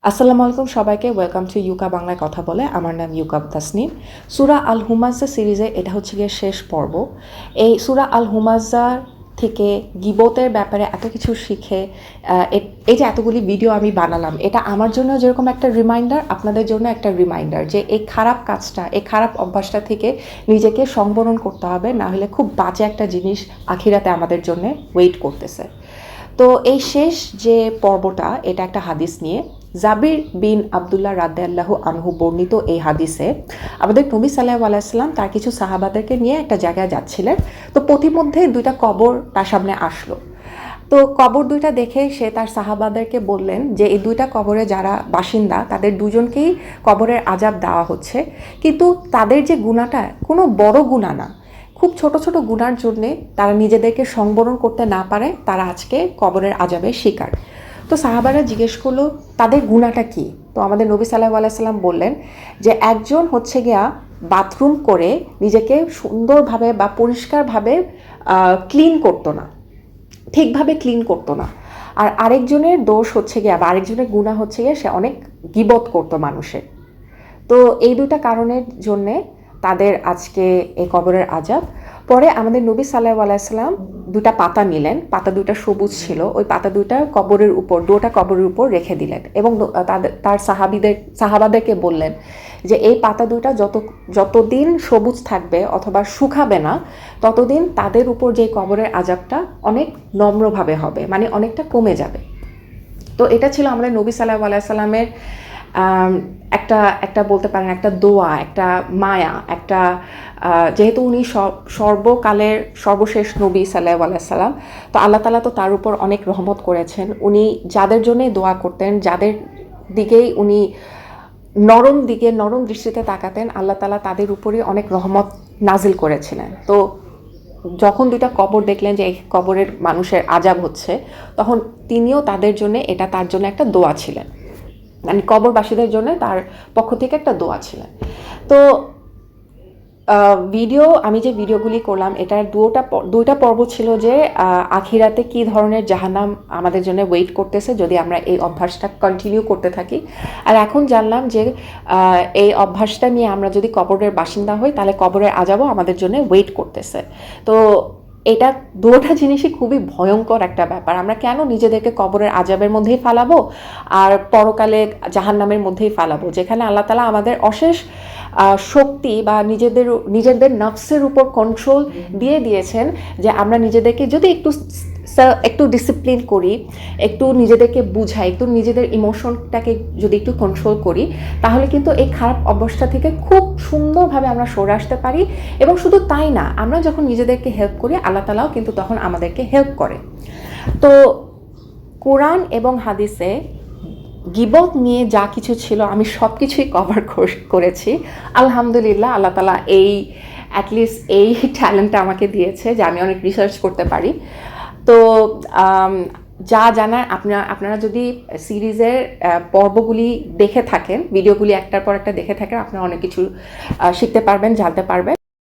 আসসালামু আলাইকুম সবাইকে, ওয়েলকাম টু ইউকা বাংলায় কথা বলে। আমার নাম ইউকা তাসনিম। সূরা আল হুমাজা সিরিজে এটা হচ্ছে গিয়ে শেষ পর্ব। এই সূরা আল হুমাজা থেকে গিবতের ব্যাপারে এত কিছু শিখে এই যে এতগুলি ভিডিও আমি বানালাম, এটা আমার জন্য যেরকম একটা রিমাইন্ডার, আপনাদের জন্য একটা রিমাইন্ডার যে এই খারাপ কাজটা, এই খারাপ অভ্যাসটা থেকে নিজেকে সংবরণ করতে হবে, না হলে খুব বাজে একটা জিনিস আখিরাতে আমাদের জন্য ওয়েট করতেছে। তো এই শেষ যে পর্বটা, এটা একটা হাদিস নিয়ে। জাবির বিন আবদুল্লাহ রাদিয়াল্লাহু আনহু বর্ণিত এই হাদিসে আমাদের নবী সাল্লাল্লাহু আলাইহি ওয়াসাল্লাম তার কিছু সাহাবাদেরকে নিয়ে একটা জায়গায় যাচ্ছিলেন। তো পথিমধ্যে দুইটা কবর তার সামনে আসলো। তো কবর দুইটা দেখে সে তার সাহাবাদেরকে বললেন যে এই দুইটা কবরে যারা বাসিন্দা তাদের দুজনকেই কবরের আযাব দেওয়া হচ্ছে, কিন্তু তাদের যে গুনাহটা কোনো বড় গুনাহ না, খুব ছোট ছোট গুনার জন্যে তারা নিজেদেরকে সংবরণ করতে না পারে, তারা আজকে কবরের আযাবের শিকার। তো সাহাবারা জিজ্ঞেস করলো তাদের গুনাহটা কি। তো আমাদের নবী সাল্লাল্লাহু আলাইহি ওয়াসাল্লাম বললেন যে একজন হচ্ছে গিয়া বাথরুম করে নিজেকে সুন্দরভাবে বা পরিষ্কারভাবে ক্লিন করতো না, ঠিকভাবে ক্লিন করতো না। আর আরেকজনের দোষ হচ্ছে গিয়ে বা আরেকজনের গুনাহ হচ্ছে গিয়ে সে অনেক গীবত করতো মানুষের। তো এই দুইটা কারণের জন্যে তাদের আজকে এই কবরের আযাব। পরে আমাদের নবী সাল্লাল্লাহু আলাইহি ওয়াসাল্লাম দুটা পাতা নিলেন, পাতা দুইটা সবুজ ছিল, ওই পাতা দুইটা কবরের উপর, দুটা কবরের উপর রেখে দিলেন এবং তার সাহাবাদেরকে বললেন যে এই পাতা দুইটা যতদিন সবুজ থাকবে অথবা শুকাবে না, ততদিন তাদের উপর যে কবরের আযাবটা অনেক নম্রভাবে হবে, মানে অনেকটা কমে যাবে। তো এটা ছিল আমাদের নবী সাল্লাল্লাহু আলাইহি ওয়াসাল্লামের একটা একটা বলতে পারেন একটা দোয়া, একটা মায়া, একটা যেহেতু উনি সর্বকালের সর্বশেষ নবী সাল্লাল্লাহু আলাইহি ওয়াসাল্লাম, তো আল্লাহ তাআলা তো তার উপর অনেক রহমত করেছেন। উনি যাদের জন্যই দোয়া করতেন, যাদের দিকেই উনি নরম দৃষ্টিতে তাকাতেন, আল্লাহ তাআলা তাদের উপরে অনেক রহমত নাজিল করেছিলেন। তো যখন দুইটা কবর দেখলেন যে এই কবরের মানুষের আযাব হচ্ছে, তখন তিনিও তাদের জন্য, এটা তার জন্য একটা দোয়া ছিলেন, মানে কবরবাসীদের জন্য তার পক্ষ থেকে একটা দোয়া ছিলেন। তো আমি যে ভিডিওগুলি করলাম, এটার দুইটা পর্ব ছিল যে আখিরাতে কি ধরনের জাহান্নাম আমাদের জন্য ওয়েট করতেছে যদি আমরা এই অভ্যাসটা কন্টিনিউ করতে থাকি। আর এখন জানলাম যে এই অভ্যাসটা নিয়ে আমরা যদি কবরের বাসিন্দা হই, তাহলে কবরের আযাবও আমাদের জন্য ওয়েট করতেছে। তো এটা দুটো জিনিসই খুবই ভয়ঙ্কর একটা ব্যাপার। আমরা কেন নিজেদেরকে কবরের আযাবের মধ্যেই ফালাবো আর পরকালে জাহান্নামের মধ্যেই ফালাবো, যেখানে আল্লাহ তাআলা আমাদের অশেষ শক্তি বা নিজেদের নফসের উপর কন্ট্রোল দিয়ে দিয়েছেন, যে আমরা নিজেদেরকে যদি একটু ডিসিপ্লিন করি, একটু নিজেদেরকে বুঝাই, একটু নিজেদের ইমোশনটাকে যদি একটু কন্ট্রোল করি, তাহলে কিন্তু এই খারাপ অভ্যাসটা থেকে খুব সুন্দরভাবে আমরা সরে আসতে পারি। এবং শুধু তাই না, আমরা যখন নিজেদেরকে হেল্প করি, আল্লাহ তাআলাও কিন্তু তখন আমাদেরকে হেল্প করে। তো কোরআন এবং হাদিসে গীবত নিয়ে যা কিছু ছিল আমি সব কিছুই কভার করেছি। আলহামদুলিল্লাহ, আল্লাহ তাআলা অ্যাটলিস্ট এই ট্যালেন্টটা আমাকে দিয়েছে যে আমি অনেক রিসার্চ করতে পারি। তো যা জানার আপনারা যদি সিরিজের পর্বগুলি দেখে থাকেন, ভিডিওগুলি একটার পর একটা দেখে থাকেন, আপনারা অনেক কিছু শিখতে পারবেন, জানতে পারবেন।